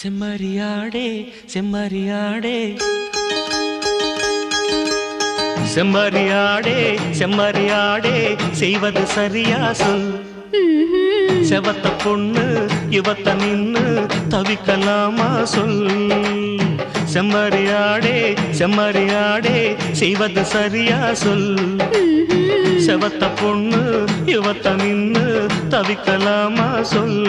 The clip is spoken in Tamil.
செம்மறியாடே செம்மறியாடே செம்மறியாடே செம்மறியாடே செய்வது சரியா சொல். செவத்த பொண்ணு இவத்த நின்னு தவிக்கலாமா சொல். செம்மறியாடே செம்மறியாடே செய்வது சரியா சொல். செவத்த பொண்ணு இவத்த நின்னு தவிக்கலாமா சொல்.